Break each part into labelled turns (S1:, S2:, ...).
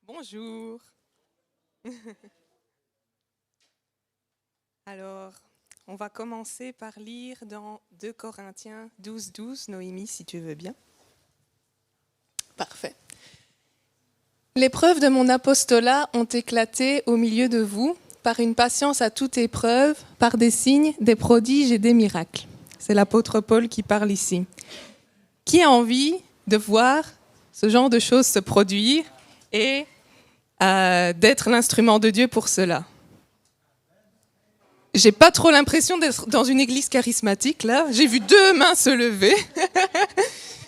S1: Bonjour. Alors, on va commencer par lire dans 2 Corinthiens 12, Noémie, si tu veux bien. Parfait. Les preuves de mon apostolat ont éclaté au milieu de vous par une patience à toute épreuve, par des signes, des prodiges et des miracles. C'est l'apôtre Paul qui parle ici. Qui a envie de voir ce genre de choses se produire et d'être l'instrument de Dieu pour cela? J'ai pas trop l'impression d'être dans une église charismatique, là. J'ai vu 2 mains se lever.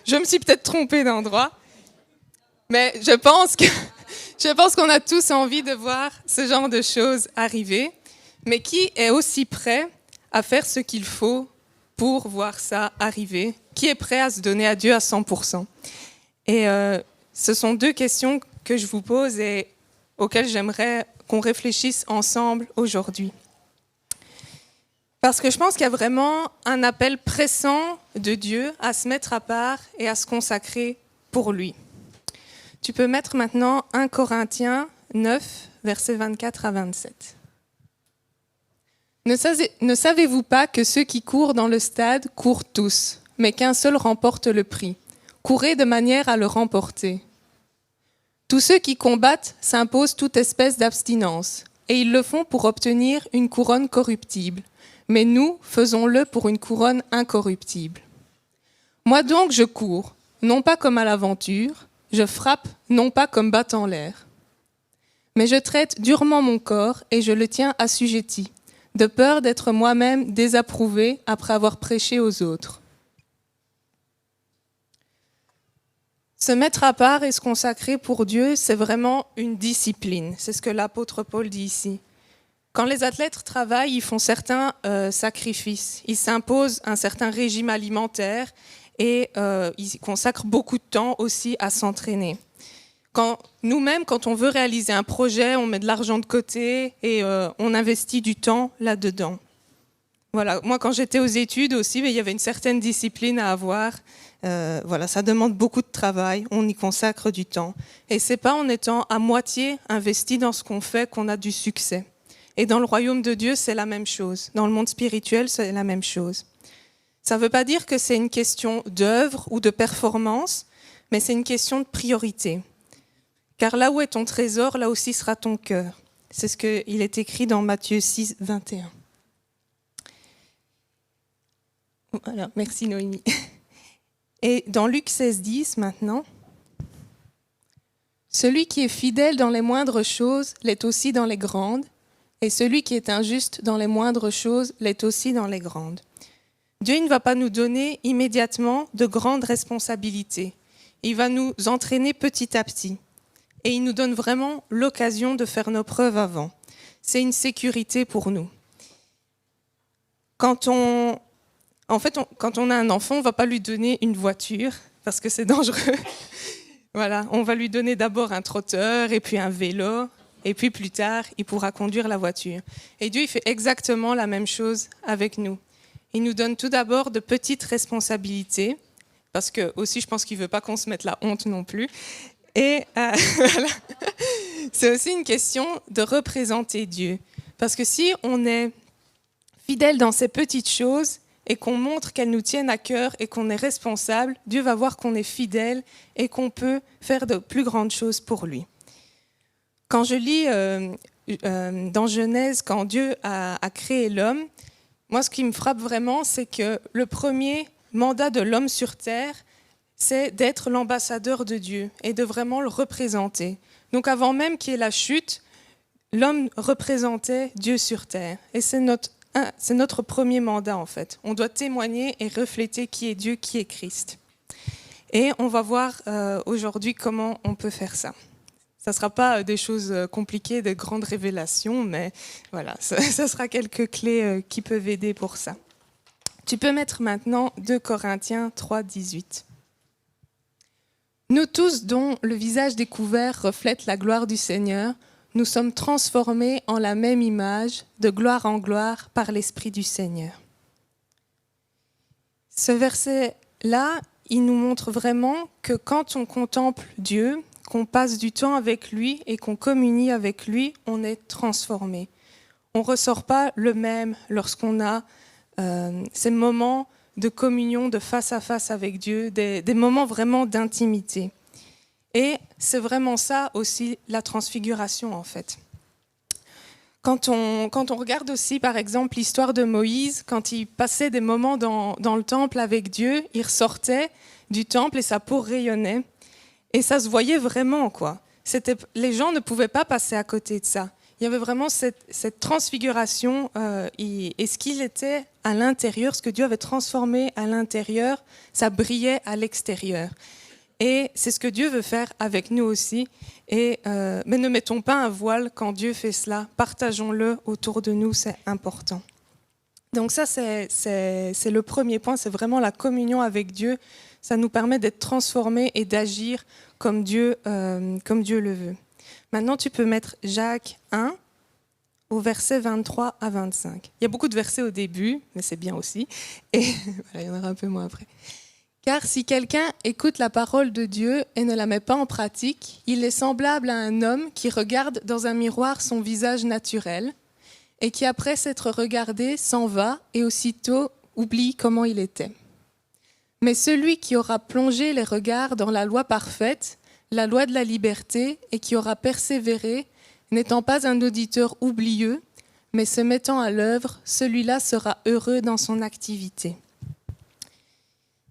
S1: Je me suis peut-être trompée d'endroit. Mais je pense qu'on a tous envie de voir ce genre de choses arriver. Mais qui est aussi prêt à faire ce qu'il faut pour voir ça arriver? Qui est prêt à se donner à Dieu à 100%? Et ce sont 2 questions que je vous pose et auxquelles j'aimerais qu'on réfléchisse ensemble aujourd'hui. Parce que je pense qu'il y a vraiment un appel pressant de Dieu à se mettre à part et à se consacrer pour lui. Tu peux mettre maintenant 1 Corinthiens 9, versets 24 à 27. Ne savez-vous pas que ceux qui courent dans le stade courent tous, mais qu'un seul remporte le prix? Courez de manière à le remporter. Tous ceux qui combattent s'imposent toute espèce d'abstinence, et ils le font pour obtenir une couronne corruptible. Mais nous, faisons-le pour une couronne incorruptible. Moi donc, je cours, non pas comme à l'aventure, je frappe, non pas comme battant l'air. Mais je traite durement mon corps et je le tiens assujetti, de peur d'être moi-même désapprouvé après avoir prêché aux autres. Se mettre à part et se consacrer pour Dieu, c'est vraiment une discipline. C'est ce que l'apôtre Paul dit ici. Quand les athlètes travaillent, ils font certains sacrifices. Ils s'imposent un certain régime alimentaire et ils consacrent beaucoup de temps aussi à s'entraîner. Nous-mêmes, quand on veut réaliser un projet, on met de l'argent de côté et on investit du temps là-dedans. Voilà. Moi, quand j'étais aux études aussi, il y avait une certaine discipline à avoir. Voilà, ça demande beaucoup de travail, on y consacre du temps. Et c'est pas en étant à moitié investi dans ce qu'on fait qu'on a du succès. Et dans le royaume de Dieu, c'est la même chose. Dans le monde spirituel, c'est la même chose. Ça ne veut pas dire que c'est une question d'œuvre ou de performance, mais c'est une question de priorité. Car là où est ton trésor, là aussi sera ton cœur. C'est ce qu'il est écrit dans Matthieu 6, 21. Voilà, merci Noémie. Et dans Luc 16, 10 maintenant, « Celui qui est fidèle dans les moindres choses l'est aussi dans les grandes, et celui qui est injuste dans les moindres choses l'est aussi dans les grandes. » Dieu ne va pas nous donner immédiatement de grandes responsabilités. Il va nous entraîner petit à petit. Et il nous donne vraiment l'occasion de faire nos preuves avant. C'est une sécurité pour nous. Quand on a un enfant, on ne va pas lui donner une voiture, parce que c'est dangereux. Voilà, on va lui donner d'abord un trotteur, et puis un vélo, et puis plus tard, il pourra conduire la voiture. Et Dieu, il fait exactement la même chose avec nous. Il nous donne tout d'abord de petites responsabilités, parce que aussi, je pense qu'il ne veut pas qu'on se mette la honte non plus. Et voilà. C'est aussi une question de représenter Dieu. Parce que si on est fidèle dans ces petites choses, et qu'on montre qu'elles nous tiennent à cœur et qu'on est responsable, Dieu va voir qu'on est fidèle et qu'on peut faire de plus grandes choses pour lui. Quand je lis dans Genèse, quand Dieu a créé l'homme, moi ce qui me frappe vraiment, c'est que le premier mandat de l'homme sur terre, c'est d'être l'ambassadeur de Dieu et de vraiment le représenter. Donc avant même qu'il y ait la chute, l'homme représentait Dieu sur terre. Et c'est notre premier mandat en fait. On doit témoigner et refléter qui est Dieu, qui est Christ. Et on va voir aujourd'hui comment on peut faire ça. Ça ne sera pas des choses compliquées, de grandes révélations, mais voilà, ça sera quelques clés qui peuvent aider pour ça. Tu peux mettre maintenant 2 Corinthiens 3, 18. Nous tous dont le visage découvert reflète la gloire du Seigneur, nous sommes transformés en la même image, de gloire en gloire, par l'Esprit du Seigneur. Ce verset-là, il nous montre vraiment que quand on contemple Dieu, qu'on passe du temps avec lui et qu'on communie avec lui, on est transformé. On ne ressort pas le même lorsqu'on a ces moments de communion, de face à face avec Dieu, des moments vraiment d'intimité. Et c'est vraiment ça aussi la transfiguration en fait. Quand on regarde aussi par exemple l'histoire de Moïse, quand il passait des moments dans le temple avec Dieu, il ressortait du temple et sa peau rayonnait. Et ça se voyait vraiment, quoi. Les gens ne pouvaient pas passer à côté de ça. Il y avait vraiment cette transfiguration et ce qu'il était à l'intérieur, ce que Dieu avait transformé à l'intérieur, ça brillait à l'extérieur. Et c'est ce que Dieu veut faire avec nous aussi. Mais ne mettons pas un voile quand Dieu fait cela. Partageons-le autour de nous, c'est important. Donc ça, c'est le premier point, c'est vraiment la communion avec Dieu. Ça nous permet d'être transformés et d'agir comme Dieu le veut. Maintenant, tu peux mettre Jacques 1, au verset 23 à 25. Il y a beaucoup de versets au début, mais c'est bien aussi. Et voilà, il y en aura un peu moins après. Car si quelqu'un écoute la parole de Dieu et ne la met pas en pratique, il est semblable à un homme qui regarde dans un miroir son visage naturel et qui, après s'être regardé, s'en va et aussitôt oublie comment il était. Mais celui qui aura plongé les regards dans la loi parfaite, la loi de la liberté, et qui aura persévéré, n'étant pas un auditeur oublieux, mais se mettant à l'œuvre, celui-là sera heureux dans son activité.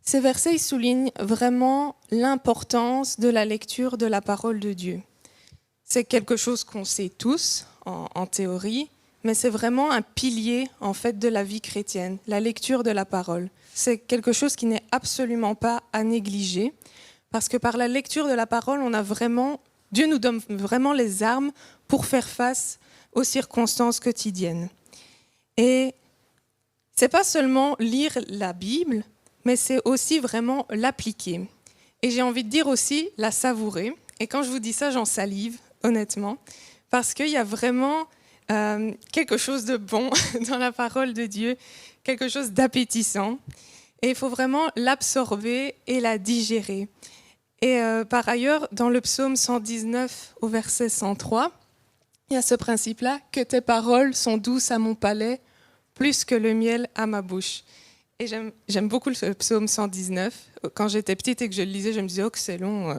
S1: Ces versets soulignent vraiment l'importance de la lecture de la parole de Dieu. C'est quelque chose qu'on sait tous en théorie, mais c'est vraiment un pilier en fait de la vie chrétienne, la lecture de la parole. C'est quelque chose qui n'est absolument pas à négliger, parce que par la lecture de la parole, Dieu nous donne vraiment les armes pour faire face aux circonstances quotidiennes. Et c'est pas seulement lire la Bible, mais c'est aussi vraiment l'appliquer. Et j'ai envie de dire aussi la savourer. Et quand je vous dis ça, j'en salive, honnêtement, parce qu'il y a vraiment quelque chose de bon dans la parole de Dieu, quelque chose d'appétissant. Et il faut vraiment l'absorber et la digérer. Et par ailleurs, dans le psaume 119 au verset 103, il y a ce principe-là, que tes paroles sont douces à mon palais, plus que le miel à ma bouche. Et j'aime beaucoup le psaume 119. Quand j'étais petite et que je le lisais, je me disais, oh que c'est long.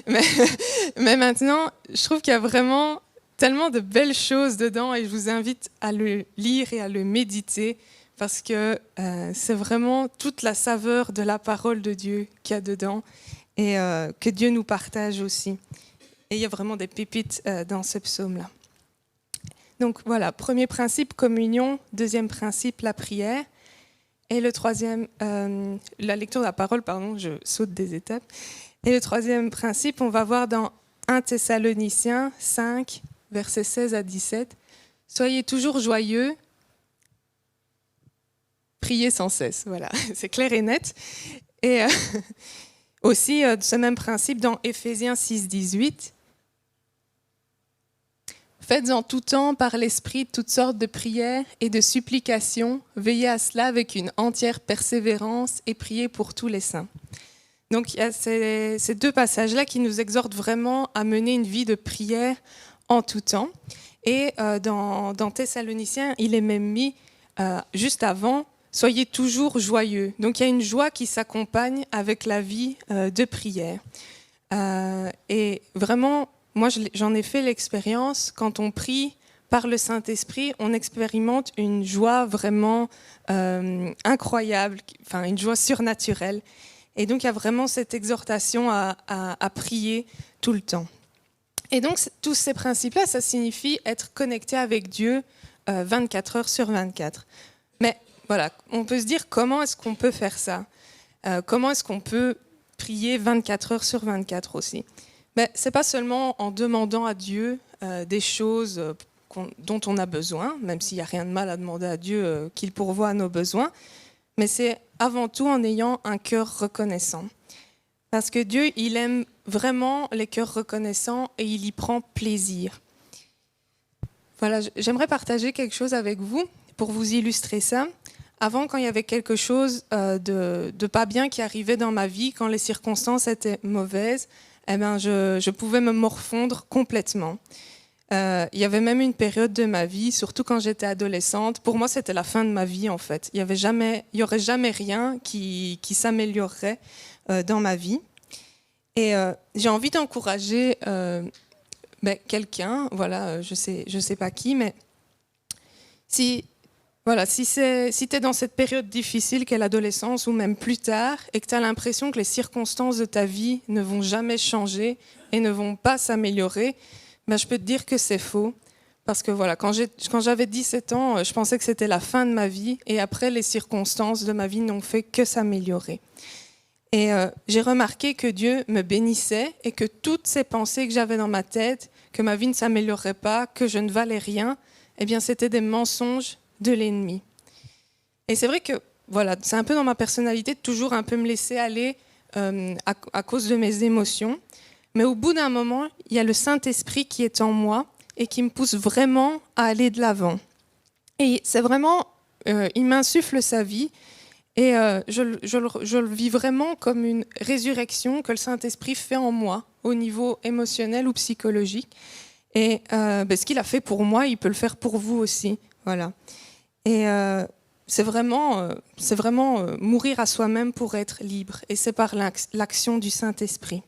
S1: mais maintenant, je trouve qu'il y a vraiment tellement de belles choses dedans et je vous invite à le lire et à le méditer parce que c'est vraiment toute la saveur de la parole de Dieu qu'il y a dedans et que Dieu nous partage aussi. Et il y a vraiment des pépites dans ce psaume-là. Donc voilà, premier principe, communion. Deuxième principe, la prière. Et le troisième, la lecture de la parole, pardon, je saute des étapes. Et le troisième principe, on va voir dans 1 Thessaloniciens 5, versets 16 à 17. Soyez toujours joyeux, priez sans cesse. Voilà, c'est clair et net. Et aussi, ce même principe dans Éphésiens 6, 18. Faites en tout temps par l'Esprit toutes sortes de prières et de supplications, veillez à cela avec une entière persévérance et priez pour tous les saints. Donc il y a ces deux passages-là qui nous exhortent vraiment à mener une vie de prière en tout temps. Et dans Thessaloniciens, il est même mis juste avant, soyez toujours joyeux. Donc il y a une joie qui s'accompagne avec la vie de prière. Et vraiment, moi, j'en ai fait l'expérience, quand on prie par le Saint-Esprit, on expérimente une joie vraiment incroyable, enfin une joie surnaturelle. Et donc, il y a vraiment cette exhortation à prier tout le temps. Et donc, tous ces principes-là, ça signifie être connecté avec Dieu 24 heures sur 24. Mais voilà, on peut se dire, comment est-ce qu'on peut faire ça ? Comment est-ce qu'on peut prier 24 heures sur 24 aussi ? Mais ce n'est pas seulement en demandant à Dieu des choses dont on a besoin, même s'il n'y a rien de mal à demander à Dieu qu'il pourvoie à nos besoins, mais c'est avant tout en ayant un cœur reconnaissant. Parce que Dieu, il aime vraiment les cœurs reconnaissants et il y prend plaisir. Voilà, j'aimerais partager quelque chose avec vous pour vous illustrer ça. Avant, quand il y avait quelque chose de pas bien qui arrivait dans ma vie, quand les circonstances étaient mauvaises, je pouvais me morfondre complètement. Il y avait même une période de ma vie, surtout quand j'étais adolescente, pour moi c'était la fin de ma vie en fait. Il y aurait jamais rien qui s'améliorerait dans ma vie. Et j'ai envie d'encourager quelqu'un, voilà, je sais pas qui, mais si tu es dans cette période difficile qu'est l'adolescence ou même plus tard et que tu as l'impression que les circonstances de ta vie ne vont jamais changer et ne vont pas s'améliorer, je peux te dire que c'est faux. Parce que voilà, quand j'avais 17 ans, je pensais que c'était la fin de ma vie et après, les circonstances de ma vie n'ont fait que s'améliorer. Et j'ai remarqué que Dieu me bénissait et que toutes ces pensées que j'avais dans ma tête, que ma vie ne s'améliorerait pas, que je ne valais rien, eh bien, c'était des mensonges de l'ennemi. Et c'est vrai que voilà, c'est un peu dans ma personnalité de toujours un peu me laisser aller à cause de mes émotions. Mais au bout d'un moment, il y a le Saint-Esprit qui est en moi et qui me pousse vraiment à aller de l'avant. Et c'est vraiment, il m'insuffle sa vie et je le vis vraiment comme une résurrection que le Saint-Esprit fait en moi au niveau émotionnel ou psychologique. Et ce qu'il a fait pour moi, il peut le faire pour vous aussi. Voilà. Et c'est vraiment mourir à soi-même pour être libre. Et c'est par l'action du Saint-Esprit.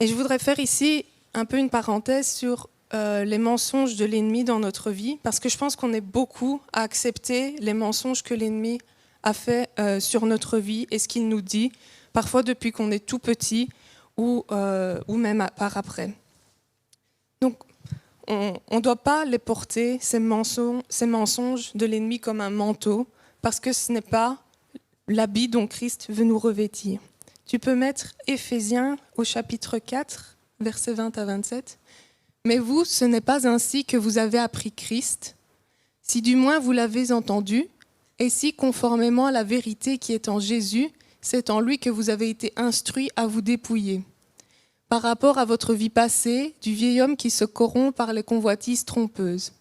S1: Et je voudrais faire ici un peu une parenthèse sur les mensonges de l'ennemi dans notre vie, parce que je pense qu'on est beaucoup à accepter les mensonges que l'ennemi a fait sur notre vie et ce qu'il nous dit, parfois depuis qu'on est tout petit ou même par après. Donc, on ne doit pas les porter, ces mensonges de l'ennemi, comme un manteau, parce que ce n'est pas l'habit dont Christ veut nous revêtir. Tu peux mettre Éphésiens au chapitre 4, versets 20 à 27. « Mais vous, ce n'est pas ainsi que vous avez appris Christ, si du moins vous l'avez entendu, et si, conformément à la vérité qui est en Jésus, c'est en lui que vous avez été instruits à vous dépouiller. Par rapport à votre vie passée, du vieil homme qui se corrompt par les convoitises trompeuses,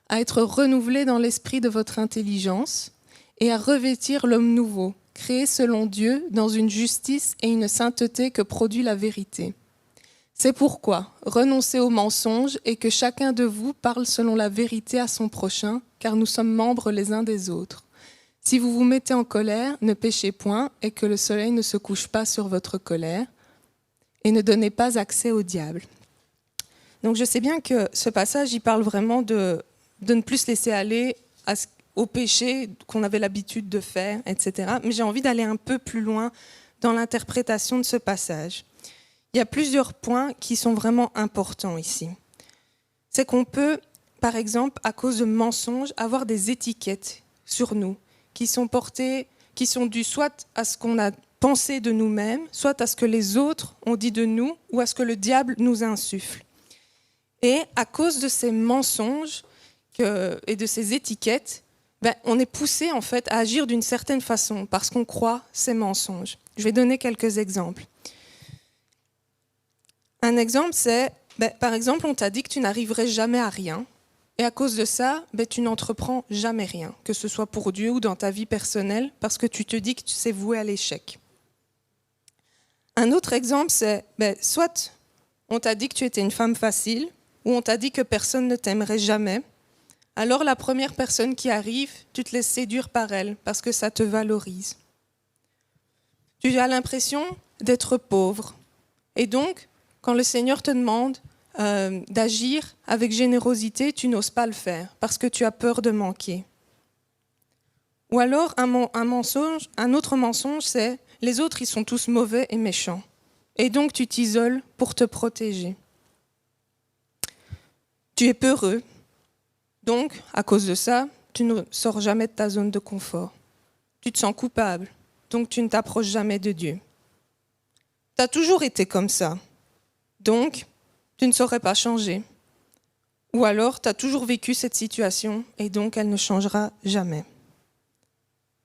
S1: à être renouvelé dans l'esprit de votre intelligence, et à revêtir l'homme nouveau, créé selon Dieu dans une justice et une sainteté que produit la vérité. C'est pourquoi renoncez aux mensonges et que chacun de vous parle selon la vérité à son prochain, car nous sommes membres les uns des autres. Si vous vous mettez en colère, ne péchez point et que le soleil ne se couche pas sur votre colère et ne donnez pas accès au diable. » Donc je sais bien que ce passage, il parle vraiment de ne plus se laisser aller au péché qu'on avait l'habitude de faire, etc. Mais j'ai envie d'aller un peu plus loin dans l'interprétation de ce passage. Il y a plusieurs points qui sont vraiment importants ici. C'est qu'on peut, par exemple, à cause de mensonges, avoir des étiquettes sur nous qui sont portées, qui sont dues soit à ce qu'on a pensé de nous-mêmes, soit à ce que les autres ont dit de nous, ou à ce que le diable nous insuffle. Et à cause de ces mensonges et de ces étiquettes, on est poussé en fait à agir d'une certaine façon parce qu'on croit ces mensonges. Je vais donner quelques exemples. Un exemple, c'est, par exemple, on t'a dit que tu n'arriverais jamais à rien, et à cause de ça, tu n'entreprends jamais rien, que ce soit pour Dieu ou dans ta vie personnelle, parce que tu te dis que tu sais vouer à l'échec. Un autre exemple, c'est, soit on t'a dit que tu étais une femme facile, ou on t'a dit que personne ne t'aimerait jamais, alors la première personne qui arrive, tu te laisses séduire par elle, parce que ça te valorise. Tu as l'impression d'être pauvre, et donc, quand le Seigneur te demande d'agir avec générosité, tu n'oses pas le faire parce que tu as peur de manquer. Ou alors un autre mensonge, c'est les autres, ils sont tous mauvais et méchants. Et donc tu t'isoles pour te protéger. Tu es peureux. Donc, à cause de ça, tu ne sors jamais de ta zone de confort. Tu te sens coupable. Donc tu ne t'approches jamais de Dieu. Tu as toujours été comme ça. Donc, tu ne saurais pas changer. Ou alors, tu as toujours vécu cette situation et donc elle ne changera jamais.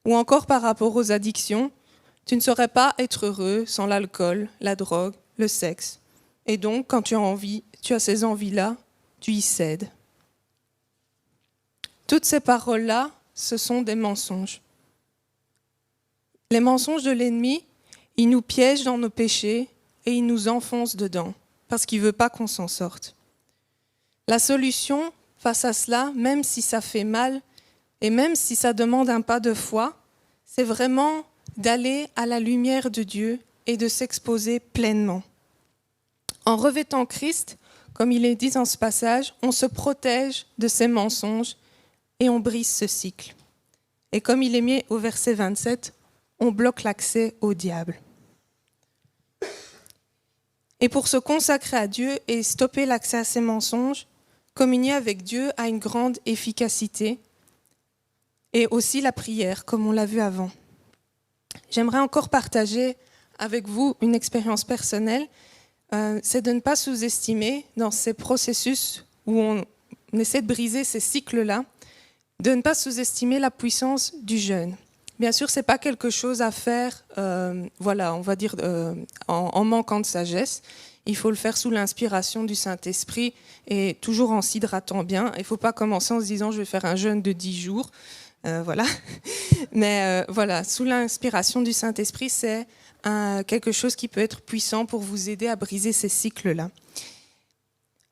S1: Ou encore par rapport aux addictions, tu ne saurais pas être heureux sans l'alcool, la drogue, le sexe. Et donc, quand tu as ces envies-là, tu y cèdes. Toutes ces paroles-là, ce sont des mensonges. Les mensonges de l'ennemi, ils nous piègent dans nos péchés et il nous enfonce dedans, parce qu'il ne veut pas qu'on s'en sorte. La solution face à cela, même si ça fait mal, et même si ça demande un pas de foi, c'est vraiment d'aller à la lumière de Dieu et de s'exposer pleinement. En revêtant Christ, comme il est dit dans ce passage, on se protège de ses mensonges et on brise ce cycle. Et comme il est mis au verset 27, on bloque l'accès au diable. Et pour se consacrer à Dieu et stopper l'accès à ses mensonges, communier avec Dieu a une grande efficacité et aussi la prière, comme on l'a vu avant. J'aimerais encore partager avec vous une expérience personnelle. C'est de ne pas sous-estimer dans ces processus où on essaie de briser ces cycles-là, de ne pas sous-estimer la puissance du jeûne. Bien sûr, ce n'est pas quelque chose à faire, on va dire, en manquant de sagesse. Il faut le faire sous l'inspiration du Saint-Esprit et toujours en s'hydratant bien. Il ne faut pas commencer en se disant « je vais faire un jeûne de 10 jours ». Mais sous l'inspiration du Saint-Esprit, c'est quelque chose qui peut être puissant pour vous aider à briser ces cycles-là.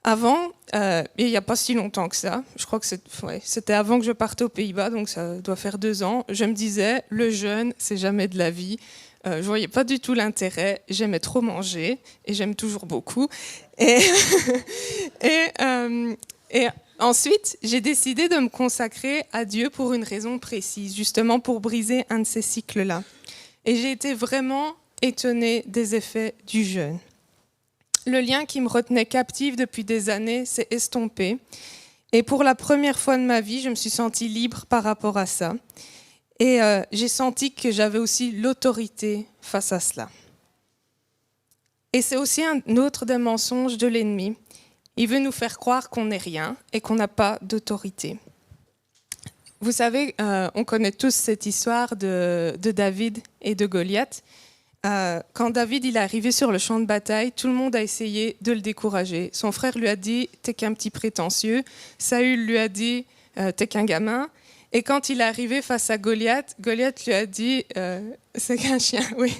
S1: Avant, il n'y a pas si longtemps que ça, je crois que c'était avant que je parte aux Pays-Bas, donc ça doit faire 2 ans, je me disais, le jeûne, c'est jamais de la vie. Je ne voyais pas du tout l'intérêt, j'aimais trop manger, et j'aime toujours beaucoup. Et ensuite, j'ai décidé de me consacrer à Dieu pour une raison précise, justement pour briser un de ces cycles-là. Et j'ai été vraiment étonnée des effets du jeûne. Le lien qui me retenait captive depuis des années s'est estompé. Et pour la première fois de ma vie, je me suis sentie libre par rapport à ça. Et j'ai senti que j'avais aussi l'autorité face à cela. Et c'est aussi un autre des mensonges de l'ennemi. Il veut nous faire croire qu'on n'est rien et qu'on n'a pas d'autorité. Vous savez, on connaît tous cette histoire de David et de Goliath. Quand David il est arrivé sur le champ de bataille, tout le monde a essayé de le décourager. Son frère lui a dit « t'es qu'un petit prétentieux ». Saül lui a dit « t'es qu'un gamin ». Et quand il est arrivé face à Goliath, Goliath lui a dit « c'est qu'un chien ». Oui.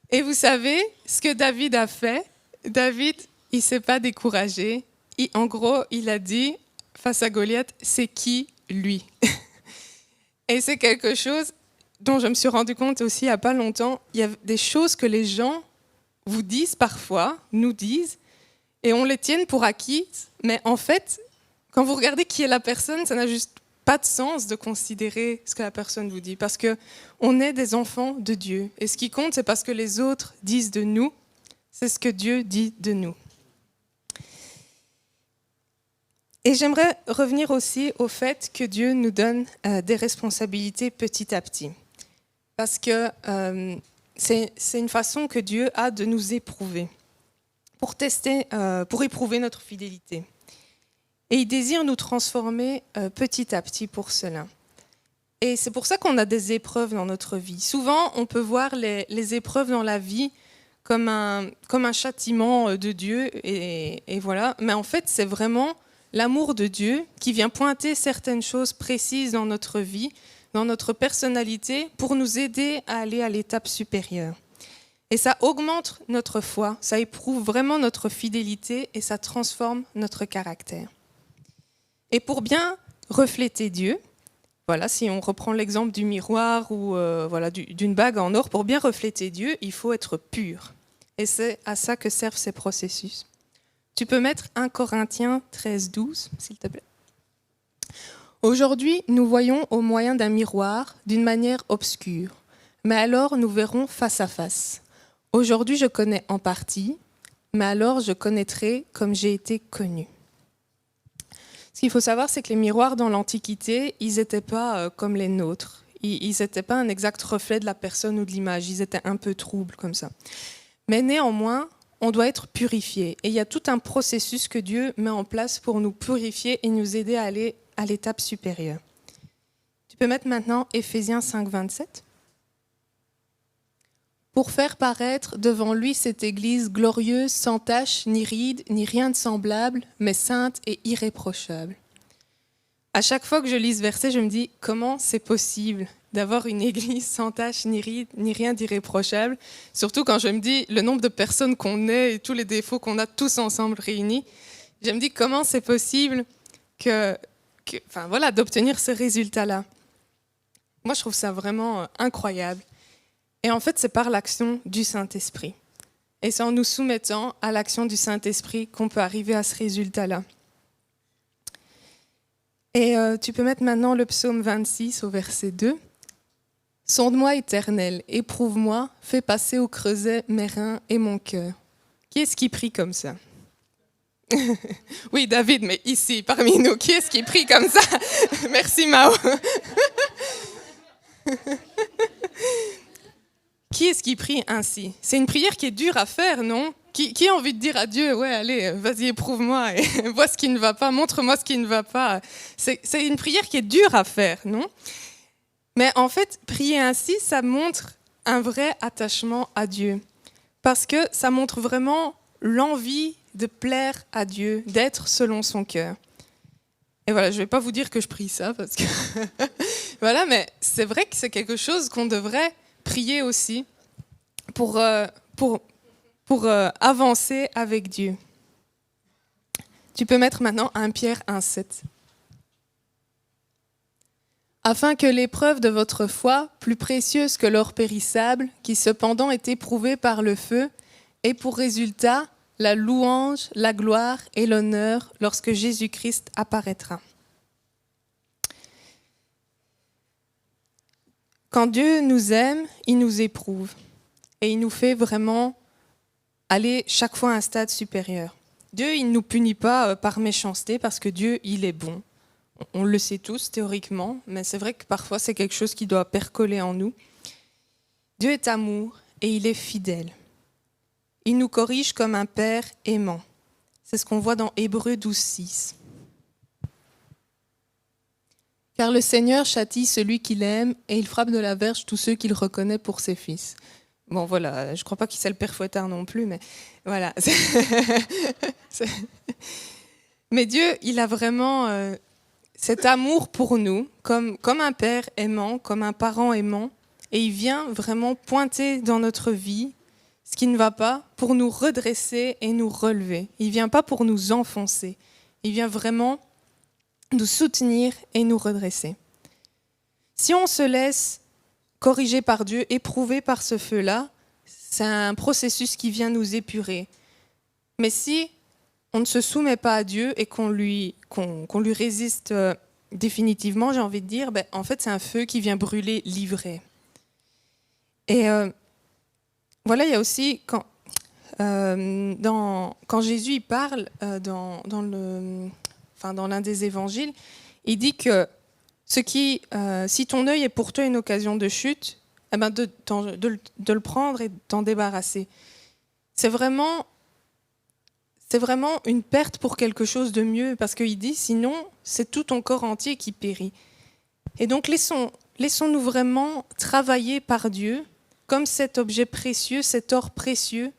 S1: Et vous savez ce que David a fait? David, il ne s'est pas découragé. En gros, il a dit face à Goliath « c'est qui lui ?» Et c'est quelque chose dont je me suis rendu compte aussi il n'y a pas longtemps. Il y a des choses que les gens vous disent parfois, nous disent, et on les tient pour acquis. Mais en fait, quand vous regardez qui est la personne, ça n'a juste pas de sens de considérer ce que la personne vous dit. Parce qu'on est des enfants de Dieu. Et ce qui compte, c'est parce que les autres disent de nous, c'est ce que Dieu dit de nous. Et j'aimerais revenir aussi au fait que Dieu nous donne des responsabilités petit à petit. Parce que c'est une façon que Dieu a de nous éprouver, pour éprouver notre fidélité. Et il désire nous transformer petit à petit pour cela. Et c'est pour ça qu'on a des épreuves dans notre vie. Souvent, on peut voir les épreuves dans la vie comme un châtiment de Dieu, et voilà. Mais en fait, c'est vraiment l'amour de Dieu qui vient pointer certaines choses précises dans notre vie, dans notre personnalité, pour nous aider à aller à l'étape supérieure. Et ça augmente notre foi, ça éprouve vraiment notre fidélité et ça transforme notre caractère. Et pour bien refléter Dieu, voilà, si on reprend l'exemple du miroir ou d'une bague en or, pour bien refléter Dieu, il faut être pur. Et c'est à ça que servent ces processus. Tu peux mettre 1 Corinthiens 13, 12, s'il te plaît. Aujourd'hui, nous voyons au moyen d'un miroir d'une manière obscure, mais alors nous verrons face à face. Aujourd'hui, je connais en partie, mais alors je connaîtrai comme j'ai été connu. Ce qu'il faut savoir, c'est que les miroirs dans l'Antiquité, ils n'étaient pas comme les nôtres. Ils n'étaient pas un exact reflet de la personne ou de l'image. Ils étaient un peu troubles comme ça. Mais néanmoins, on doit être purifié. Et il y a tout un processus que Dieu met en place pour nous purifier et nous aider à aller à l'étape supérieure. Tu peux mettre maintenant Éphésiens 5, 27. Pour faire paraître devant lui cette Église glorieuse, sans tache, ni ride, ni rien de semblable, mais sainte et irréprochable. À chaque fois que je lis ce verset, je me dis comment c'est possible d'avoir une église sans tache ni rien d'irréprochable, surtout quand je me dis le nombre de personnes qu'on est et tous les défauts qu'on a tous ensemble réunis. Je me dis comment c'est possible d'obtenir ce résultat-là. Moi, je trouve ça vraiment incroyable. Et en fait, c'est par l'action du Saint-Esprit. Et c'est en nous soumettant à l'action du Saint-Esprit qu'on peut arriver à ce résultat-là. Et tu peux mettre maintenant le psaume 26 au verset 2. « Sonde-moi, Éternel, éprouve-moi, fais passer au creuset mes reins et mon cœur. » Qui est-ce qui prie comme ça? Oui, David, mais ici, parmi nous, qui est-ce qui prie comme ça? Merci, Mao. Qui est-ce qui prie ainsi? C'est une prière qui est dure à faire, non? Qui a envie de dire à Dieu, ouais, allez, vas-y, éprouve-moi et vois ce qui ne va pas, montre-moi ce qui ne va pas. C'est une prière qui est dure à faire, non? Mais en fait, prier ainsi, ça montre un vrai attachement à Dieu. Parce que ça montre vraiment l'envie de plaire à Dieu, d'être selon son cœur. Et voilà, je ne vais pas vous dire que je prie ça, parce que voilà, mais c'est vrai que c'est quelque chose qu'on devrait prier aussi pour avancer avec Dieu. Tu peux mettre maintenant 1 Pierre 1,7. Afin que l'épreuve de votre foi, plus précieuse que l'or périssable, qui cependant est éprouvé par le feu, ait pour résultat la louange, la gloire et l'honneur lorsque Jésus-Christ apparaîtra. Quand Dieu nous aime, il nous éprouve et il nous fait vraiment aller chaque fois à un stade supérieur. Dieu, il ne nous punit pas par méchanceté parce que Dieu, il est bon. On le sait tous théoriquement, mais c'est vrai que parfois c'est quelque chose qui doit percoler en nous. Dieu est amour et il est fidèle. Il nous corrige comme un père aimant. C'est ce qu'on voit dans Hébreux 12,6. Car le Seigneur châtie celui qu'il aime et il frappe de la verge tous ceux qu'il reconnaît pour ses fils. Bon, voilà, je ne crois pas qu'il c'est le père Fouettard non plus, mais voilà. Mais Dieu, il a vraiment cet amour pour nous, comme un père aimant, comme un parent aimant, et il vient vraiment pointer dans notre vie ce qui ne va pas pour nous redresser et nous relever. Il ne vient pas pour nous enfoncer, il vient vraiment nous soutenir et nous redresser. Si on se laisse corriger par Dieu, éprouver par ce feu-là, c'est un processus qui vient nous épurer. Mais si on ne se soumet pas à Dieu et qu'on lui résiste définitivement, j'ai envie de dire, en fait, c'est un feu qui vient brûler l'ivraie. Et voilà, il y a aussi, quand Jésus il parle dans l'un des évangiles, il dit que si ton œil est pour toi une occasion de chute, de le prendre et de t'en débarrasser. C'est vraiment une perte pour quelque chose de mieux, parce qu'il dit, sinon, c'est tout ton corps entier qui périt. Et donc, laissons-nous vraiment travailler par Dieu, comme cet objet précieux, cet or précieux,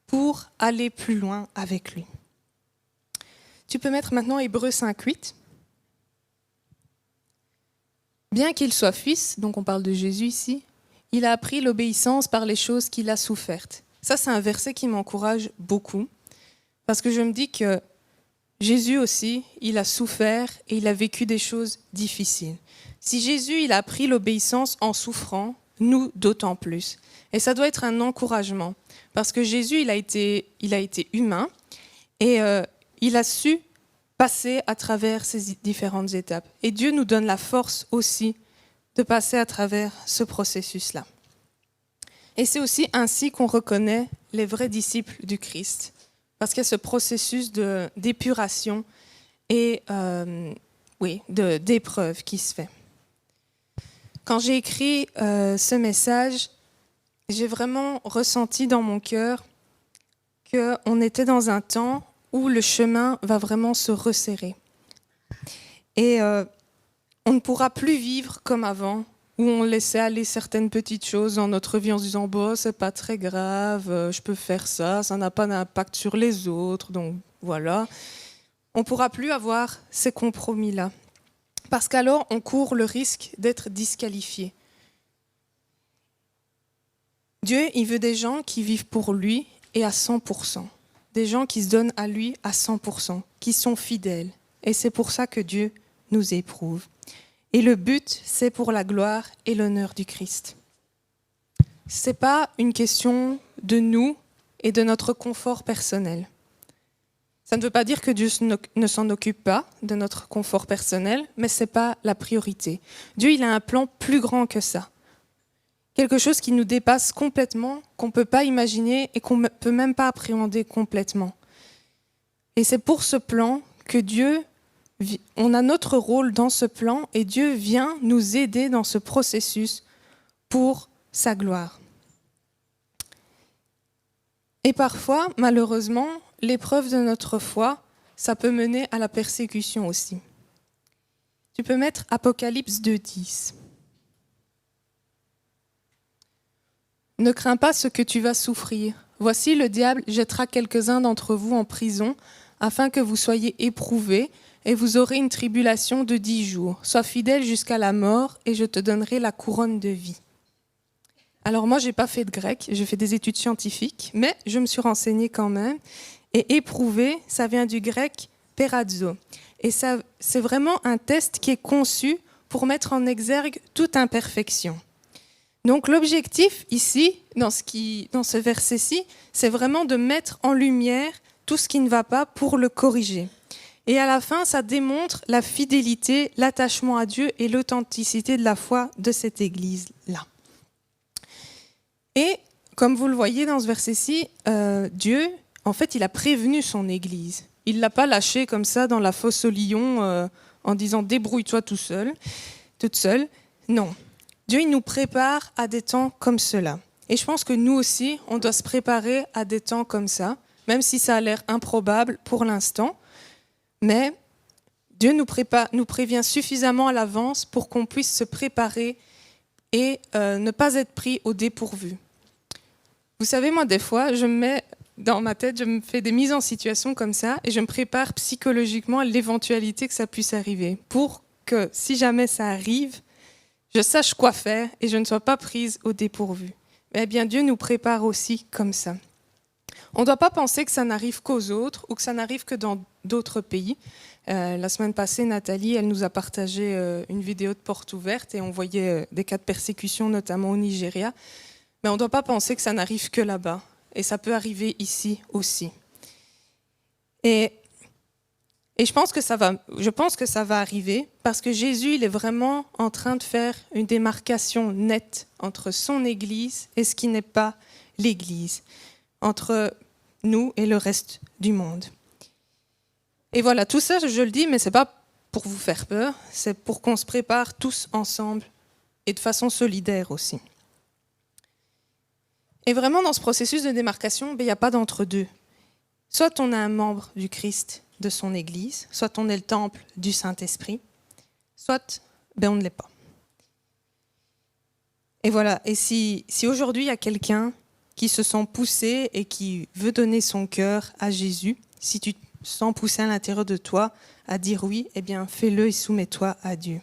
S1: pour aller plus loin avec lui. Tu peux mettre maintenant Hébreux 5,8. Bien qu'il soit fils, donc on parle de Jésus ici, il a appris l'obéissance par les choses qu'il a souffertes. Ça, c'est un verset qui m'encourage beaucoup, parce que je me dis que Jésus aussi, il a souffert et il a vécu des choses difficiles. Si Jésus, il a appris l'obéissance en souffrant, nous d'autant plus. Et ça doit être un encouragement, parce que Jésus, il a été humain et il a su passer à travers ces différentes étapes. Et Dieu nous donne la force aussi de passer à travers ce processus-là. Et c'est aussi ainsi qu'on reconnaît les vrais disciples du Christ, parce qu'il y a ce processus d'épuration et d'épreuve qui se fait. Quand j'ai écrit ce message, j'ai vraiment ressenti dans mon cœur qu'on était dans un temps où le chemin va vraiment se resserrer. Et on ne pourra plus vivre comme avant, où on laissait aller certaines petites choses dans notre vie en se disant « c'est pas très grave, je peux faire ça, ça n'a pas d'impact sur les autres, donc voilà ». On ne pourra plus avoir ces compromis-là. parce qu'alors on court le risque d'être disqualifié. Dieu, il veut des gens qui vivent pour lui et à 100%. Des gens qui se donnent à lui à 100%, qui sont fidèles. Et c'est pour ça que Dieu nous éprouve. Et le but, c'est pour la gloire et l'honneur du Christ. Ce n'est pas une question de nous et de notre confort personnel. Ça ne veut pas dire que Dieu ne s'en occupe pas de notre confort personnel, mais ce n'est pas la priorité. Dieu, il a un plan plus grand que ça. Quelque chose qui nous dépasse complètement, qu'on ne peut pas imaginer et qu'on ne peut même pas appréhender complètement. Et c'est pour ce plan que on a notre rôle dans ce plan et Dieu vient nous aider dans ce processus pour sa gloire. Et parfois, malheureusement, l'épreuve de notre foi, ça peut mener à la persécution aussi. Tu peux mettre Apocalypse 2:10. Ne crains pas ce que tu vas souffrir. Voici, le diable jettera quelques-uns d'entre vous en prison, afin que vous soyez éprouvés, et vous aurez une tribulation de 10 jours. Sois fidèle jusqu'à la mort, et je te donnerai la couronne de vie. Alors moi, je n'ai pas fait de grec, j'ai fait des études scientifiques, mais je me suis renseignée quand même. Et éprouvé, ça vient du grec perazzo. Et ça, c'est vraiment un test qui est conçu pour mettre en exergue toute imperfection. Donc l'objectif ici, dans ce verset-ci, c'est vraiment de mettre en lumière tout ce qui ne va pas pour le corriger. Et à la fin, ça démontre la fidélité, l'attachement à Dieu et l'authenticité de la foi de cette Église-là. Et comme vous le voyez dans ce verset-ci, Dieu, en fait, il a prévenu son Église. Il ne l'a pas lâchée comme ça dans la fosse aux lions en disant « débrouille-toi toute seule ». Non. Dieu, il nous prépare à des temps comme cela. Et je pense que nous aussi, on doit se préparer à des temps comme ça, même si ça a l'air improbable pour l'instant. Mais Dieu nous prévient suffisamment à l'avance pour qu'on puisse se préparer et ne pas être pris au dépourvu. Vous savez, moi, des fois, je me mets dans ma tête, je me fais des mises en situation comme ça et je me prépare psychologiquement à l'éventualité que ça puisse arriver pour que, si jamais ça arrive, je sache quoi faire et je ne sois pas prise au dépourvu. Eh bien, Dieu nous prépare aussi comme ça. On ne doit pas penser que ça n'arrive qu'aux autres ou que ça n'arrive que dans d'autres pays. La semaine passée, Nathalie, elle nous a partagé une vidéo de porte ouverte et on voyait des cas de persécution, notamment au Nigeria. Mais on ne doit pas penser que ça n'arrive que là-bas. Et ça peut arriver ici aussi. Et je pense que ça va arriver parce que Jésus, il est vraiment en train de faire une démarcation nette entre son Église et ce qui n'est pas l'Église, entre nous et le reste du monde. Et voilà, tout ça, je le dis, mais ce n'est pas pour vous faire peur, c'est pour qu'on se prépare tous ensemble et de façon solidaire aussi. Et vraiment, dans ce processus de démarcation, il n'y a pas d'entre-deux. Soit on est un membre du Christ, de son Église, soit on est le temple du Saint-Esprit, soit on ne l'est pas. Et voilà, et si aujourd'hui il y a quelqu'un qui se sent poussé et qui veut donner son cœur à Jésus, si tu te sens poussé à l'intérieur de toi à dire oui, eh bien fais-le et soumets-toi à Dieu.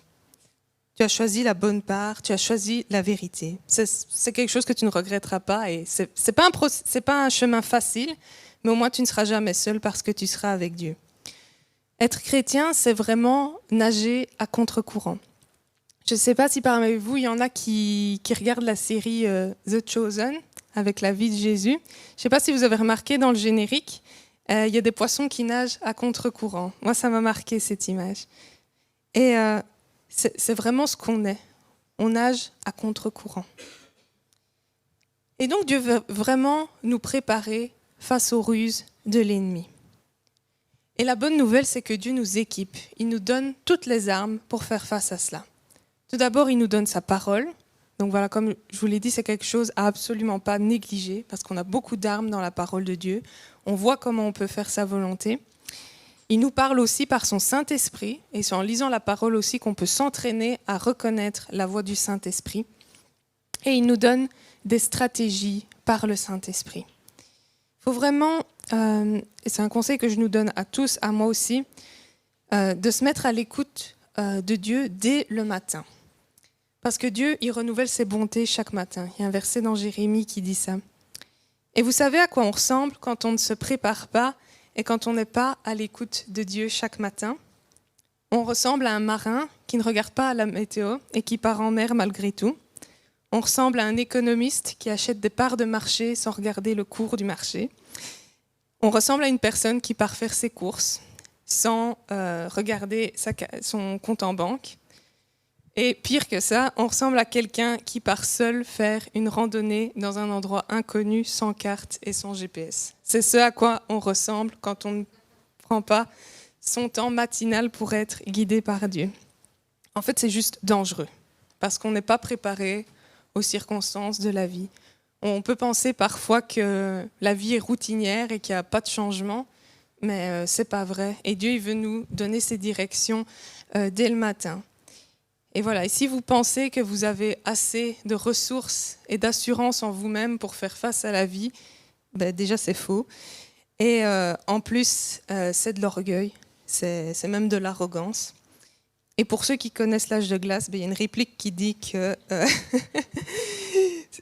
S1: Tu as choisi la bonne part, tu as choisi la vérité. C'est quelque chose que tu ne regretteras pas et c'est pas un chemin facile, mais au moins tu ne seras jamais seul parce que tu seras avec Dieu. Être chrétien, c'est vraiment nager à contre-courant. Je ne sais pas si parmi vous, il y en a qui regardent la série The Chosen, avec la vie de Jésus. Je ne sais pas si vous avez remarqué dans le générique, il y a des poissons qui nagent à contre-courant. Moi, ça m'a marqué cette image. Et c'est vraiment ce qu'on est. On nage à contre-courant. Et donc, Dieu veut vraiment nous préparer face aux ruses de l'ennemi. Et la bonne nouvelle, c'est que Dieu nous équipe. Il nous donne toutes les armes pour faire face à cela. Tout d'abord, il nous donne sa parole. Donc voilà, comme je vous l'ai dit, c'est quelque chose à absolument pas négliger, parce qu'on a beaucoup d'armes dans la parole de Dieu. On voit comment on peut faire sa volonté. Il nous parle aussi par son Saint-Esprit, et c'est en lisant la parole aussi qu'on peut s'entraîner à reconnaître la voix du Saint-Esprit. Et il nous donne des stratégies par le Saint-Esprit. Il faut vraiment, et c'est un conseil que je nous donne à tous, à moi aussi, de se mettre à l'écoute de Dieu dès le matin. Parce que Dieu, il renouvelle ses bontés chaque matin. Il y a un verset dans Jérémie qui dit ça. Et vous savez à quoi on ressemble quand on ne se prépare pas et quand on n'est pas à l'écoute de Dieu chaque matin? On ressemble à un marin qui ne regarde pas à la météo et qui part en mer malgré tout. On ressemble à un économiste qui achète des parts de marché sans regarder le cours du marché. On ressemble à une personne qui part faire ses courses sans regarder son compte en banque. Et pire que ça, on ressemble à quelqu'un qui part seul faire une randonnée dans un endroit inconnu, sans carte et sans GPS. C'est ce à quoi on ressemble quand on ne prend pas son temps matinal pour être guidé par Dieu. En fait, c'est juste dangereux, parce qu'on n'est pas préparé aux circonstances de la vie. On peut penser parfois que la vie est routinière et qu'il n'y a pas de changement, mais ce n'est pas vrai. Et Dieu il veut nous donner ses directions dès le matin. Et voilà, et si vous pensez que vous avez assez de ressources et d'assurance en vous-même pour faire face à la vie, ben déjà c'est faux. Et en plus, c'est de l'orgueil, c'est même de l'arrogance. Et pour ceux qui connaissent l'âge de glace, ben, il y a une réplique qui dit que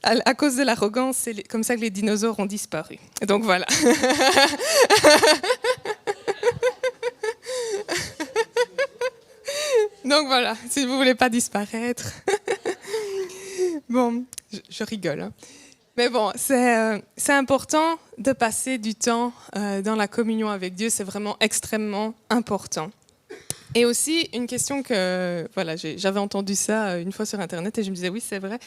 S1: à cause de l'arrogance, c'est comme ça que les dinosaures ont disparu. Et donc voilà. Donc voilà, si vous ne voulez pas disparaître. Bon, je rigole. Hein. Mais bon, c'est important de passer du temps dans la communion avec Dieu. C'est vraiment extrêmement important. Et aussi, une question que... Voilà, j'avais entendu ça une fois sur Internet et je me disais, oui, c'est vrai.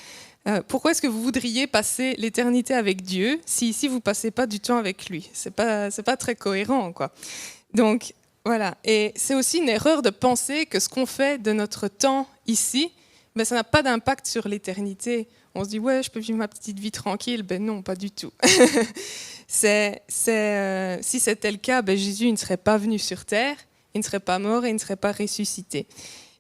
S1: Pourquoi est-ce que vous voudriez passer l'éternité avec Dieu si ici, vous ne passez pas du temps avec lui? C'est pas très cohérent, quoi. Donc... Voilà, et c'est aussi une erreur de penser que ce qu'on fait de notre temps ici, ben, ça n'a pas d'impact sur l'éternité. On se dit, ouais, je peux vivre ma petite vie tranquille. Ben non, pas du tout. Si c'était le cas, ben Jésus ne serait pas venu sur terre, il ne serait pas mort et il ne serait pas ressuscité.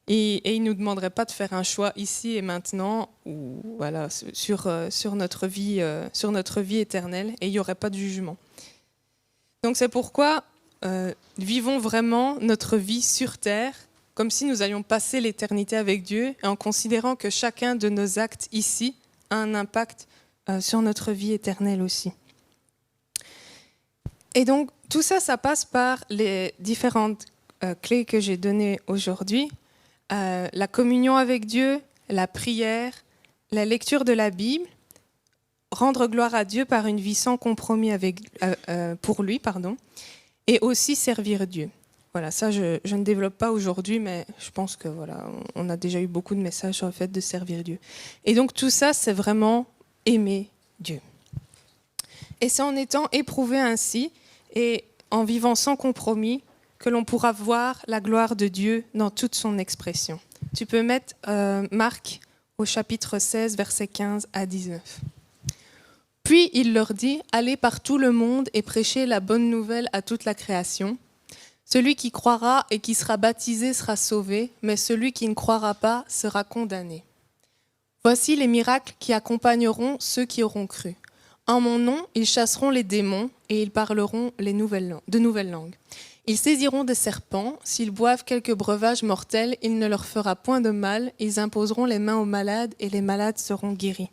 S1: Et il ne nous demanderait pas de faire un choix ici et maintenant ou, voilà, sur notre vie éternelle, et il n'y aurait pas de jugement. Donc c'est pourquoi... vivons vraiment notre vie sur terre comme si nous allions passer l'éternité avec Dieu et en considérant que chacun de nos actes ici a un impact sur notre vie éternelle aussi. Et donc tout ça, ça passe par les différentes clés que j'ai données aujourd'hui. La communion avec Dieu, la prière, la lecture de la Bible, rendre gloire à Dieu par une vie sans compromis pour lui, et aussi servir Dieu. Voilà, ça je ne développe pas aujourd'hui, mais je pense que voilà, on a déjà eu beaucoup de messages sur le fait de servir Dieu. Et donc tout ça, c'est vraiment aimer Dieu. Et c'est en étant éprouvé ainsi et en vivant sans compromis que l'on pourra voir la gloire de Dieu dans toute son expression. Tu peux mettre Marc au chapitre 16, versets 15 à 19. Puis il leur dit, allez par tout le monde et prêchez la bonne nouvelle à toute la création. Celui qui croira et qui sera baptisé sera sauvé, mais celui qui ne croira pas sera condamné. Voici les miracles qui accompagneront ceux qui auront cru. En mon nom, ils chasseront les démons et ils parleront de nouvelles langues. Ils saisiront des serpents, s'ils boivent quelques breuvages mortels, il ne leur fera point de mal, ils imposeront les mains aux malades et les malades seront guéris.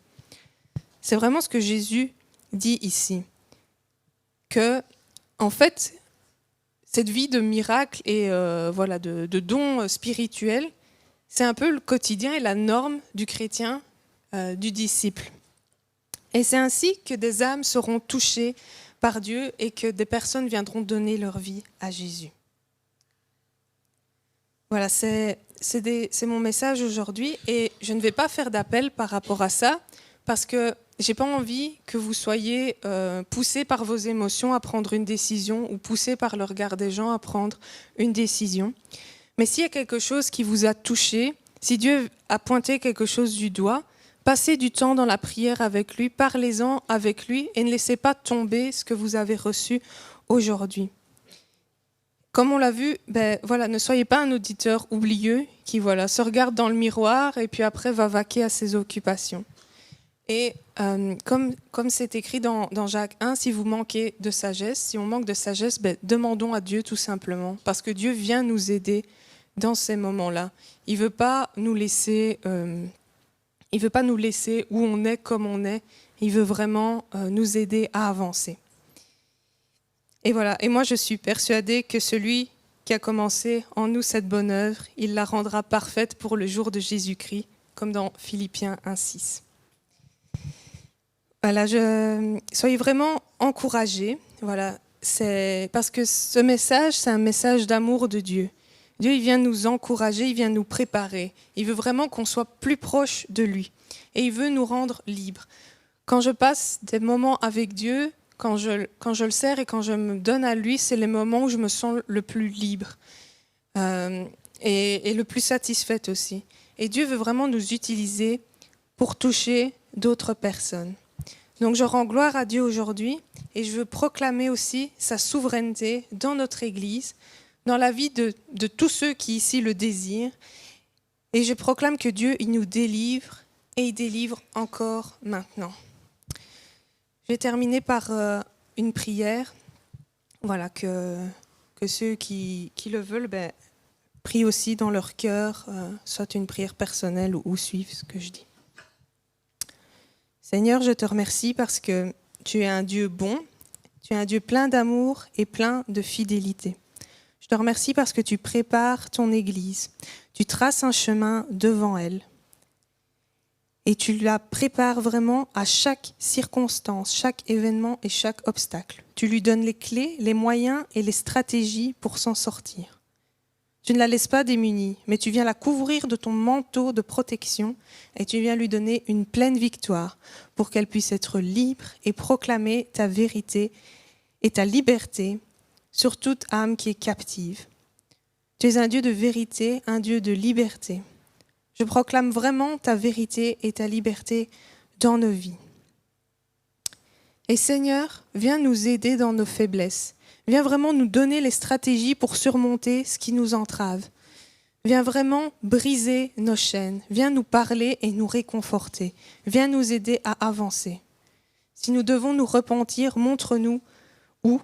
S1: C'est vraiment ce que Jésus dit ici. Que, en fait, cette vie de miracle et de dons spirituels, c'est un peu le quotidien et la norme du chrétien, du disciple. Et c'est ainsi que des âmes seront touchées par Dieu et que des personnes viendront donner leur vie à Jésus. Voilà, c'est mon message aujourd'hui et je ne vais pas faire d'appel par rapport à ça parce que je n'ai pas envie que vous soyez poussés par vos émotions à prendre une décision ou poussés par le regard des gens à prendre une décision. Mais s'il y a quelque chose qui vous a touché, si Dieu a pointé quelque chose du doigt, passez du temps dans la prière avec lui, parlez-en avec lui et ne laissez pas tomber ce que vous avez reçu aujourd'hui. Comme on l'a vu, ne soyez pas un auditeur oublieux qui se regarde dans le miroir et puis après va vaquer à ses occupations. Et comme c'est écrit dans Jacques 1, si vous manquez de sagesse, si on manque de sagesse, demandons à Dieu tout simplement, parce que Dieu vient nous aider dans ces moments-là. Il veut pas nous laisser où on est, comme on est. Il veut vraiment nous aider à avancer. Et voilà. Et moi, je suis persuadée que celui qui a commencé en nous cette bonne œuvre, il la rendra parfaite pour le jour de Jésus-Christ, comme dans Philippiens 1,6. Voilà, soyez vraiment encouragés. Voilà, c'est parce que ce message, c'est un message d'amour de Dieu. Dieu, il vient nous encourager, il vient nous préparer. Il veut vraiment qu'on soit plus proche de lui. Et il veut nous rendre libres. Quand je passe des moments avec Dieu, quand je le sers et quand je me donne à lui, c'est les moments où je me sens le plus libre et le plus satisfaite aussi. Et Dieu veut vraiment nous utiliser pour toucher d'autres personnes. Donc je rends gloire à Dieu aujourd'hui et je veux proclamer aussi sa souveraineté dans notre Église, dans la vie de tous ceux qui ici le désirent. Et je proclame que Dieu, il nous délivre et il délivre encore maintenant. Je vais terminer par une prière. Voilà, que ceux qui le veulent prient aussi dans leur cœur, soit une prière personnelle ou suivent ce que je dis. Seigneur, je te remercie parce que tu es un Dieu bon, tu es un Dieu plein d'amour et plein de fidélité. Je te remercie parce que tu prépares ton Église, tu traces un chemin devant elle et tu la prépares vraiment à chaque circonstance, chaque événement et chaque obstacle. Tu lui donnes les clés, les moyens et les stratégies pour s'en sortir. Tu ne la laisses pas démunie, mais tu viens la couvrir de ton manteau de protection et tu viens lui donner une pleine victoire pour qu'elle puisse être libre et proclamer ta vérité et ta liberté sur toute âme qui est captive. Tu es un Dieu de vérité, un Dieu de liberté. Je proclame vraiment ta vérité et ta liberté dans nos vies. Et Seigneur, viens nous aider dans nos faiblesses. Viens vraiment nous donner les stratégies pour surmonter ce qui nous entrave. Viens vraiment briser nos chaînes. Viens nous parler et nous réconforter. Viens nous aider à avancer. Si nous devons nous repentir, montre-nous où,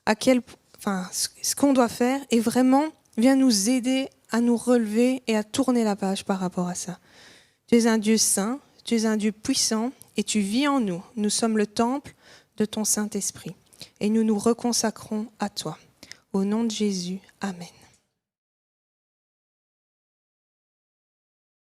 S1: ce qu'on doit faire et vraiment viens nous aider à nous relever et à tourner la page par rapport à ça. Tu es un Dieu saint, tu es un Dieu puissant et tu vis en nous. Nous sommes le temple de ton Saint-Esprit et nous nous reconsacrons à toi. Au nom de Jésus, Amen.